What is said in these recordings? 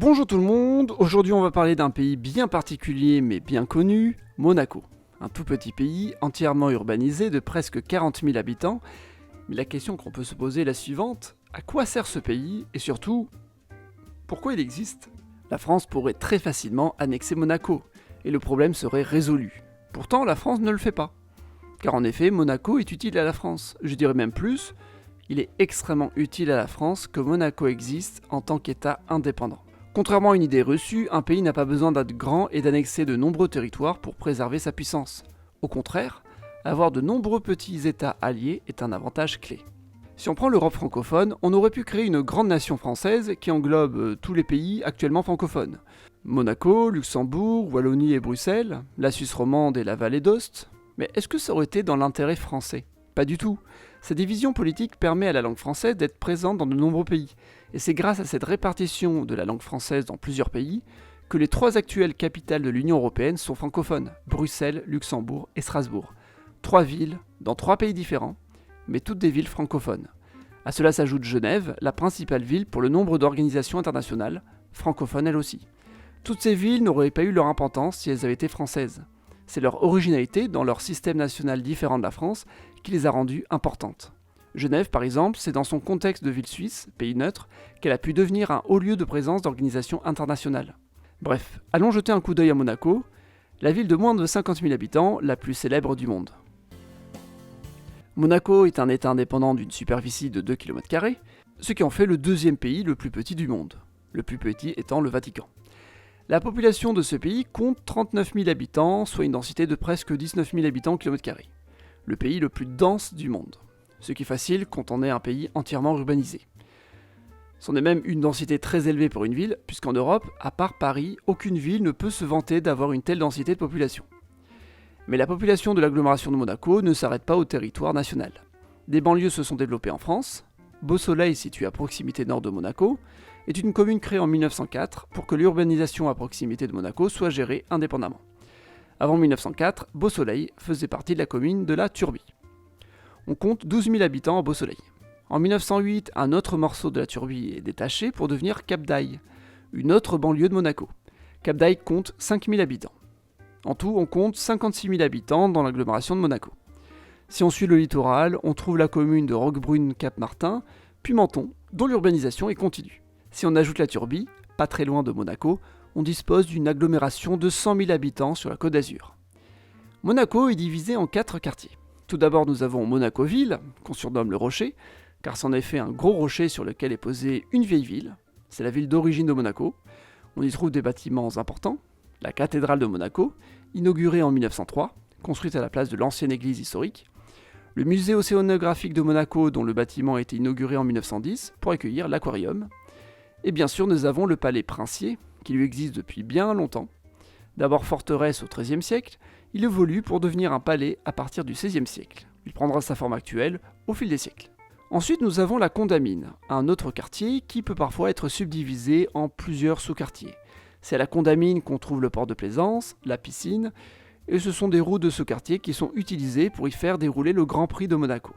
Bonjour tout le monde, aujourd'hui on va parler d'un pays bien particulier mais bien connu, Monaco. Un tout petit pays, entièrement urbanisé de presque 40 000 habitants. Mais la question qu'on peut se poser est la suivante, à quoi sert ce pays et surtout, pourquoi il existe ? La France pourrait très facilement annexer Monaco et le problème serait résolu. Pourtant la France ne le fait pas. Car en effet, Monaco est utile à la France, je dirais même plus, il est extrêmement utile à la France que Monaco existe en tant qu'État indépendant. Contrairement à une idée reçue, un pays n'a pas besoin d'être grand et d'annexer de nombreux territoires pour préserver sa puissance. Au contraire, avoir de nombreux petits États alliés est un avantage clé. Si on prend l'Europe francophone, on aurait pu créer une grande nation française qui englobe tous les pays actuellement francophones. Monaco, Luxembourg, Wallonie et Bruxelles, la Suisse romande et la vallée d'Aoste. Mais est-ce que ça aurait été dans l'intérêt français ? Pas du tout. Cette division politique permet à la langue française d'être présente dans de nombreux pays. Et c'est grâce à cette répartition de la langue française dans plusieurs pays que les 3 actuelles capitales de l'Union européenne sont francophones, Bruxelles, Luxembourg et Strasbourg. 3 villes dans 3 pays différents, mais toutes des villes francophones. À cela s'ajoute Genève, la principale ville pour le nombre d'organisations internationales, francophones elles aussi. Toutes ces villes n'auraient pas eu leur importance si elles avaient été françaises. C'est leur originalité dans leur système national différent de la France qui les a rendues importantes. Genève, par exemple, c'est dans son contexte de ville suisse, pays neutre, qu'elle a pu devenir un haut lieu de présence d'organisations internationales. Bref, allons jeter un coup d'œil à Monaco, la ville de moins de 50 000 habitants, la plus célèbre du monde. Monaco est un État indépendant d'une superficie de 2 km², ce qui en fait le 2e pays le plus petit du monde, le plus petit étant le Vatican. La population de ce pays compte 39 000 habitants, soit une densité de presque 19 000 habitants au km². Le pays le plus dense du monde. Ce qui est facile quand on est un pays entièrement urbanisé. C'en est même une densité très élevée pour une ville, puisqu'en Europe, à part Paris, aucune ville ne peut se vanter d'avoir une telle densité de population. Mais la population de l'agglomération de Monaco ne s'arrête pas au territoire national. Des banlieues se sont développées en France. Beausoleil, situé à proximité nord de Monaco, est une commune créée en 1904 pour que l'urbanisation à proximité de Monaco soit gérée indépendamment. Avant 1904, Beausoleil faisait partie de la commune de la Turbie. On compte 12 000 habitants à Beausoleil. En 1908, un autre morceau de la Turbie est détaché pour devenir Cap-d'Ail, une autre banlieue de Monaco. Cap-d'Ail compte 5 000 habitants. En tout, on compte 56 000 habitants dans l'agglomération de Monaco. Si on suit le littoral, on trouve la commune de Roquebrune-Cap-Martin, puis Menton, dont l'urbanisation est continue. Si on ajoute la Turbie, pas très loin de Monaco, on dispose d'une agglomération de 100 000 habitants sur la Côte d'Azur. Monaco est divisé en 4 quartiers. Tout d'abord, nous avons Monaco-Ville, qu'on surnomme le Rocher, car c'est en effet un gros rocher sur lequel est posée une vieille ville. C'est la ville d'origine de Monaco. On y trouve des bâtiments importants. La cathédrale de Monaco, inaugurée en 1903, construite à la place de l'ancienne église historique. Le musée océanographique de Monaco, dont le bâtiment a été inauguré en 1910 pour accueillir l'aquarium. Et bien sûr, nous avons le palais princier, qui lui existe depuis bien longtemps. D'abord forteresse au XIIIe siècle, il évolue pour devenir un palais à partir du XVIe siècle. Il prendra sa forme actuelle au fil des siècles. Ensuite, nous avons la Condamine, un autre quartier qui peut parfois être subdivisé en plusieurs sous-quartiers. C'est à la Condamine qu'on trouve le port de plaisance, la piscine, et ce sont des routes de ce quartier qui sont utilisées pour y faire dérouler le Grand Prix de Monaco.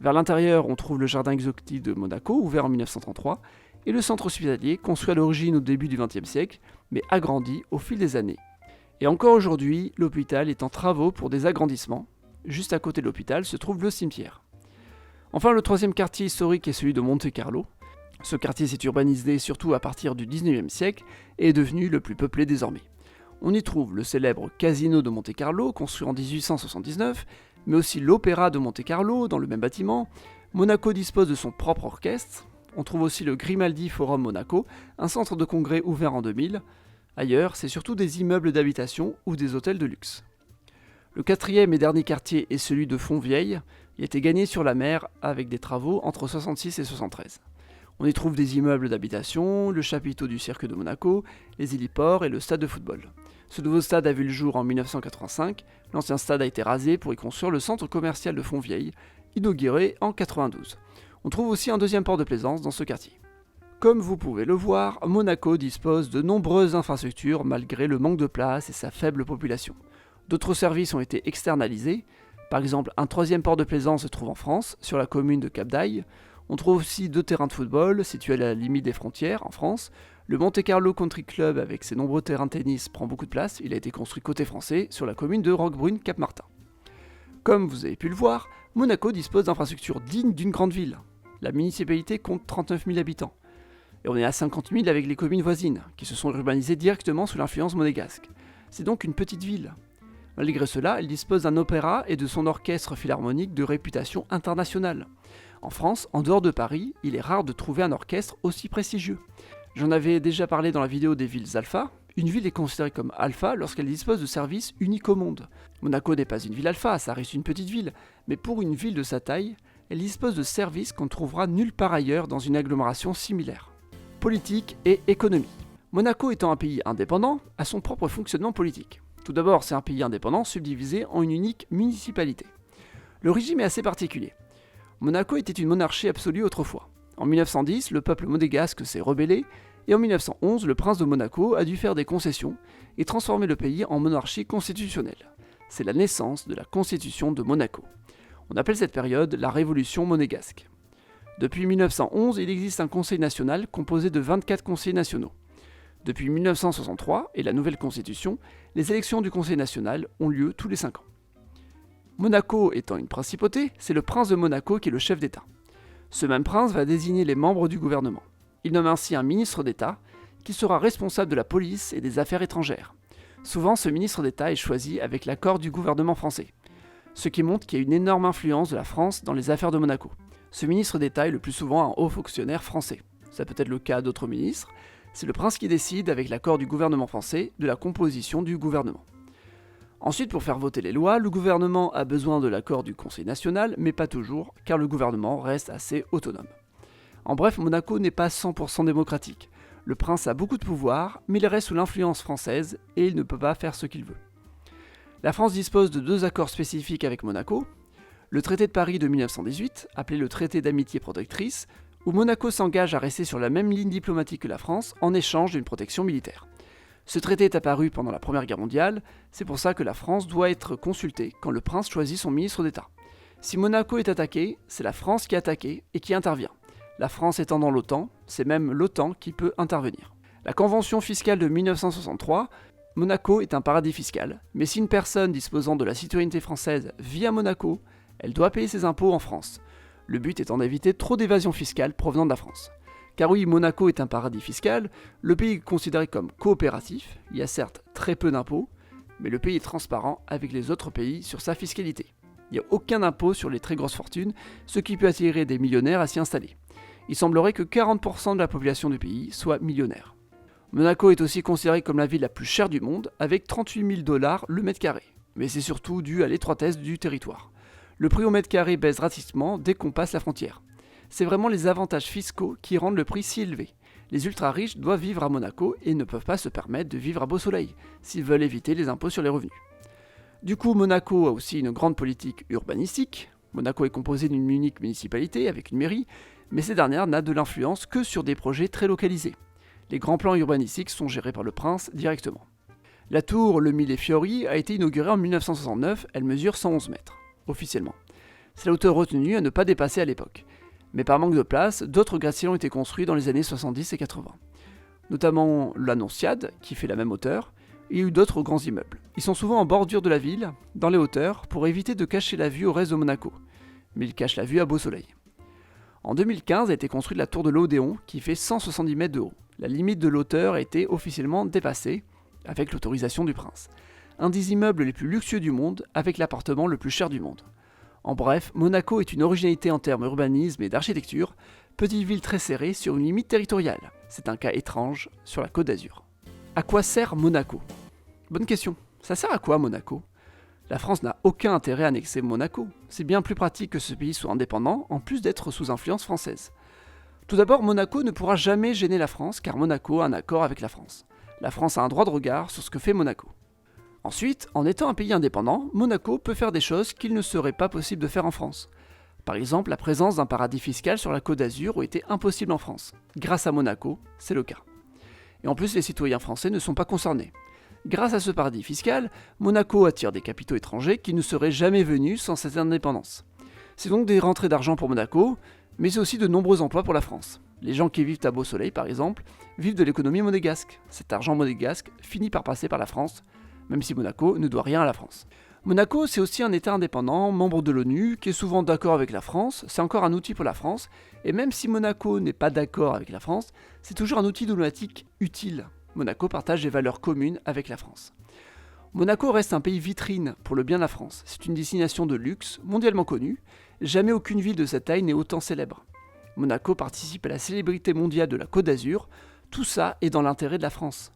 Vers l'intérieur, on trouve le jardin exotique de Monaco, ouvert en 1933, et le centre hospitalier, construit à l'origine au début du XXe siècle, mais agrandi au fil des années. Et encore aujourd'hui, l'hôpital est en travaux pour des agrandissements. Juste à côté de l'hôpital se trouve le cimetière. Enfin, le 3e quartier historique est celui de Monte-Carlo. Ce quartier s'est urbanisé surtout à partir du 19e siècle et est devenu le plus peuplé désormais. On y trouve le célèbre Casino de Monte-Carlo, construit en 1879, mais aussi l'Opéra de Monte-Carlo dans le même bâtiment. Monaco dispose de son propre orchestre. On trouve aussi le Grimaldi Forum Monaco, un centre de congrès ouvert en 2000. Ailleurs, c'est surtout des immeubles d'habitation ou des hôtels de luxe. Le 4e et dernier quartier est celui de Fontvieille. Il a été gagné sur la mer avec des travaux entre 66 et 73. On y trouve des immeubles d'habitation, le chapiteau du cirque de Monaco, les héliports et le stade de football. Ce nouveau stade a vu le jour en 1985. L'ancien stade a été rasé pour y construire le centre commercial de Fontvieille, inauguré en 92. On trouve aussi un 2e port de plaisance dans ce quartier. Comme vous pouvez le voir, Monaco dispose de nombreuses infrastructures malgré le manque de place et sa faible population. D'autres services ont été externalisés. Par exemple, un 3e port de plaisance se trouve en France, sur la commune de Cap-d'Ail. On trouve aussi 2 terrains de football situés à la limite des frontières en France, Le Monte Carlo Country Club, avec ses nombreux terrains de tennis, prend beaucoup de place. Il a été construit côté français, sur la commune de Roquebrune-Cap-Martin. Comme vous avez pu le voir, Monaco dispose d'infrastructures dignes d'une grande ville. La municipalité compte 39 000 habitants. Et on est à 50 000 avec les communes voisines, qui se sont urbanisées directement sous l'influence monégasque. C'est donc une petite ville. Malgré cela, elle dispose d'un opéra et de son orchestre philharmonique de réputation internationale. En France, en dehors de Paris, il est rare de trouver un orchestre aussi prestigieux. J'en avais déjà parlé dans la vidéo des villes alpha. Une ville est considérée comme alpha lorsqu'elle dispose de services uniques au monde. Monaco n'est pas une ville alpha, ça reste une petite ville, mais pour une ville de sa taille, elle dispose de services qu'on ne trouvera nulle part ailleurs dans une agglomération similaire. Politique et économie. Monaco étant un pays indépendant, a son propre fonctionnement politique. Tout d'abord, c'est un pays indépendant subdivisé en une unique municipalité. Le régime est assez particulier. Monaco était une monarchie absolue autrefois. En 1910, le peuple monégasque s'est rebellé, et en 1911, le prince de Monaco a dû faire des concessions et transformer le pays en monarchie constitutionnelle. C'est la naissance de la Constitution de Monaco. On appelle cette période la Révolution monégasque. Depuis 1911, il existe un conseil national composé de 24 conseillers nationaux. Depuis 1963 et la nouvelle Constitution, les élections du Conseil national ont lieu tous les 5 ans. Monaco étant une principauté, c'est le prince de Monaco qui est le chef d'État. Ce même prince va désigner les membres du gouvernement. Il nomme ainsi un ministre d'État qui sera responsable de la police et des affaires étrangères. Souvent, ce ministre d'État est choisi avec l'accord du gouvernement français, ce qui montre qu'il y a une énorme influence de la France dans les affaires de Monaco. Ce ministre d'État est le plus souvent un haut fonctionnaire français. Ça peut être le cas d'autres ministres. C'est le prince qui décide, avec l'accord du gouvernement français, de la composition du gouvernement. Ensuite, pour faire voter les lois, le gouvernement a besoin de l'accord du Conseil national, mais pas toujours, car le gouvernement reste assez autonome. En bref, Monaco n'est pas 100% démocratique. Le prince a beaucoup de pouvoir, mais il reste sous l'influence française et il ne peut pas faire ce qu'il veut. La France dispose de 2 accords spécifiques avec Monaco. Le traité de Paris de 1918, appelé le traité d'amitié protectrice, où Monaco s'engage à rester sur la même ligne diplomatique que la France en échange d'une protection militaire. Ce traité est apparu pendant la Première Guerre mondiale, c'est pour ça que la France doit être consultée quand le prince choisit son ministre d'État. Si Monaco est attaqué, c'est la France qui est attaquée et qui intervient. La France étant dans l'OTAN, c'est même l'OTAN qui peut intervenir. La Convention fiscale de 1963, Monaco est un paradis fiscal, mais si une personne disposant de la citoyenneté française vit à Monaco, elle doit payer ses impôts en France. Le but étant d'éviter trop d'évasion fiscale provenant de la France. Car oui, Monaco est un paradis fiscal, le pays est considéré comme coopératif, il y a certes très peu d'impôts, mais le pays est transparent avec les autres pays sur sa fiscalité. Il n'y a aucun impôt sur les très grosses fortunes, ce qui peut attirer des millionnaires à s'y installer. Il semblerait que 40% de la population du pays soit millionnaire. Monaco est aussi considéré comme la ville la plus chère du monde, avec 38 000 $ le mètre carré, mais c'est surtout dû à l'étroitesse du territoire. Le prix au mètre carré baisse drastiquement dès qu'on passe la frontière. C'est vraiment les avantages fiscaux qui rendent le prix si élevé. Les ultra-riches doivent vivre à Monaco et ne peuvent pas se permettre de vivre à beau soleil, s'ils veulent éviter les impôts sur les revenus. Du coup, Monaco a aussi une grande politique urbanistique. Monaco est composé d'une unique municipalité avec une mairie, mais cette dernière n'a de l'influence que sur des projets très localisés. Les grands plans urbanistiques sont gérés par le prince directement. La tour Le Mille Fiori a été inaugurée en 1969, elle mesure 111 mètres, officiellement. C'est la hauteur retenue à ne pas dépasser à l'époque. Mais par manque de place, d'autres gratte-ciels ont été construits dans les années 70 et 80. Notamment l'Annonciade, qui fait la même hauteur, et il y a eu d'autres grands immeubles. Ils sont souvent en bordure de la ville, dans les hauteurs, pour éviter de cacher la vue au reste de Monaco. Mais ils cachent la vue à beau soleil. En 2015 a été construite la tour de l'Odéon, qui fait 170 mètres de haut. La limite de l'hauteur a été officiellement dépassée, avec l'autorisation du prince. Un des immeubles les plus luxueux du monde, avec l'appartement le plus cher du monde. En bref, Monaco est une originalité en termes d'urbanisme et d'architecture, petite ville très serrée sur une limite territoriale. C'est un cas étrange sur la Côte d'Azur. À quoi sert Monaco ? Bonne question. Ça sert à quoi Monaco ? La France n'a aucun intérêt à annexer Monaco. C'est bien plus pratique que ce pays soit indépendant, en plus d'être sous influence française. Tout d'abord, Monaco ne pourra jamais gêner la France, car Monaco a un accord avec la France. La France a un droit de regard sur ce que fait Monaco. Ensuite, en étant un pays indépendant, Monaco peut faire des choses qu'il ne serait pas possible de faire en France. Par exemple, la présence d'un paradis fiscal sur la Côte d'Azur aurait été impossible en France. Grâce à Monaco, c'est le cas. Et en plus, les citoyens français ne sont pas concernés. Grâce à ce paradis fiscal, Monaco attire des capitaux étrangers qui ne seraient jamais venus sans cette indépendance. C'est donc des rentrées d'argent pour Monaco, mais c'est aussi de nombreux emplois pour la France. Les gens qui vivent à Beau Soleil, par exemple, vivent de l'économie monégasque. Cet argent monégasque finit par passer par la France, même si Monaco ne doit rien à la France. Monaco, c'est aussi un État indépendant, membre de l'ONU, qui est souvent d'accord avec la France, c'est encore un outil pour la France, et même si Monaco n'est pas d'accord avec la France, c'est toujours un outil diplomatique utile. Monaco partage des valeurs communes avec la France. Monaco reste un pays vitrine pour le bien de la France, c'est une destination de luxe, mondialement connue, jamais aucune ville de cette taille n'est autant célèbre. Monaco participe à la célébrité mondiale de la Côte d'Azur, tout ça est dans l'intérêt de la France.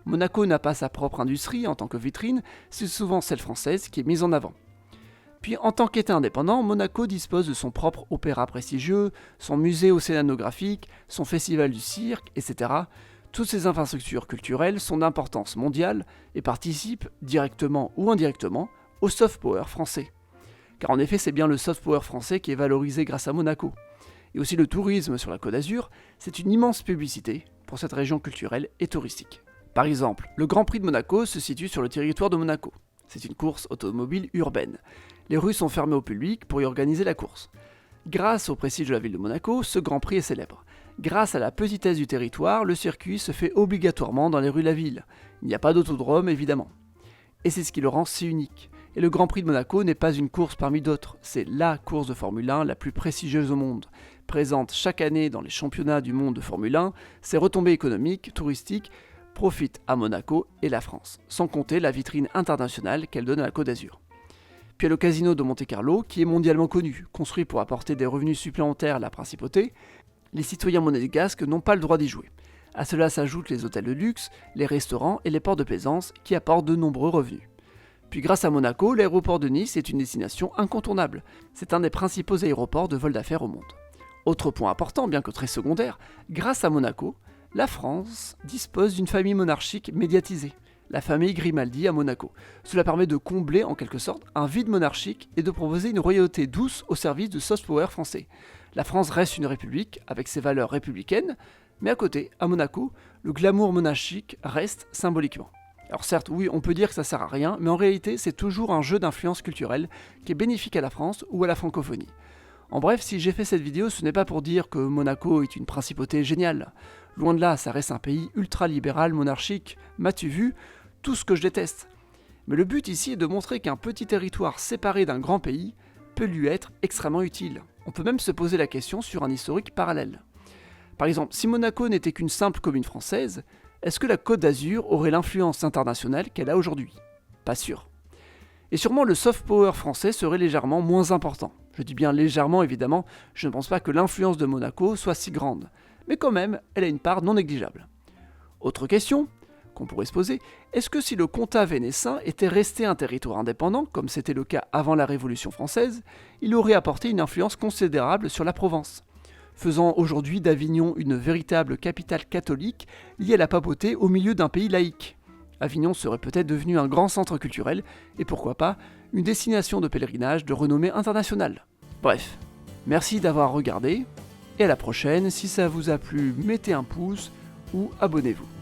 Monaco n'a pas sa propre industrie en tant que vitrine, c'est souvent celle française qui est mise en avant. Puis en tant qu'État indépendant, Monaco dispose de son propre opéra prestigieux, son musée océanographique, son festival du cirque, etc. Toutes ces infrastructures culturelles sont d'importance mondiale et participent, directement ou indirectement, au soft power français. Car en effet, c'est bien le soft power français qui est valorisé grâce à Monaco. Et aussi le tourisme sur la Côte d'Azur, c'est une immense publicité pour cette région culturelle et touristique. Par exemple, le Grand Prix de Monaco se situe sur le territoire de Monaco. C'est une course automobile urbaine. Les rues sont fermées au public pour y organiser la course. Grâce au prestige de la ville de Monaco, ce Grand Prix est célèbre. Grâce à la petitesse du territoire, le circuit se fait obligatoirement dans les rues de la ville. Il n'y a pas d'autodrome, évidemment. Et c'est ce qui le rend si unique. Et le Grand Prix de Monaco n'est pas une course parmi d'autres, c'est la course de Formule 1 la plus prestigieuse au monde. Présente chaque année dans les championnats du monde de Formule 1, ses retombées économiques, touristiques, profite à Monaco et la France, sans compter la vitrine internationale qu'elle donne à la Côte d'Azur. Puis il y a le casino de Monte-Carlo, qui est mondialement connu, construit pour apporter des revenus supplémentaires à la principauté. Les citoyens monégasques n'ont pas le droit d'y jouer. À cela s'ajoutent les hôtels de luxe, les restaurants et les ports de plaisance qui apportent de nombreux revenus. Puis grâce à Monaco, l'aéroport de Nice est une destination incontournable. C'est un des principaux aéroports de vol d'affaires au monde. Autre point important, bien que très secondaire, grâce à Monaco, la France dispose d'une famille monarchique médiatisée, la famille Grimaldi à Monaco. Cela permet de combler en quelque sorte un vide monarchique et de proposer une royauté douce au service du soft power français. La France reste une république avec ses valeurs républicaines, mais à côté, à Monaco, le glamour monarchique reste symboliquement. Alors certes, oui, on peut dire que ça sert à rien, mais en réalité, c'est toujours un jeu d'influence culturelle qui est bénéfique à la France ou à la francophonie. En bref, si j'ai fait cette vidéo, ce n'est pas pour dire que Monaco est une principauté géniale. Loin de là, ça reste un pays ultra-libéral, monarchique. M'as-tu vu? Tout ce que je déteste. Mais le but ici est de montrer qu'un petit territoire séparé d'un grand pays peut lui être extrêmement utile. On peut même se poser la question sur un historique parallèle. Par exemple, si Monaco n'était qu'une simple commune française, est-ce que la Côte d'Azur aurait l'influence internationale qu'elle a aujourd'hui? Pas sûr. Et sûrement le soft power français serait légèrement moins important. Je dis bien légèrement évidemment, je ne pense pas que l'influence de Monaco soit si grande, mais quand même, elle a une part non négligeable. Autre question qu'on pourrait se poser, est-ce que si le comtat vénécin était resté un territoire indépendant, comme c'était le cas avant la Révolution française, il aurait apporté une influence considérable sur la Provence, faisant aujourd'hui d'Avignon une véritable capitale catholique liée à la papauté au milieu d'un pays laïque. Avignon serait peut-être devenu un grand centre culturel et pourquoi pas une destination de pèlerinage de renommée internationale. Bref, merci d'avoir regardé et à la prochaine. Si ça vous a plu, mettez un pouce ou abonnez-vous.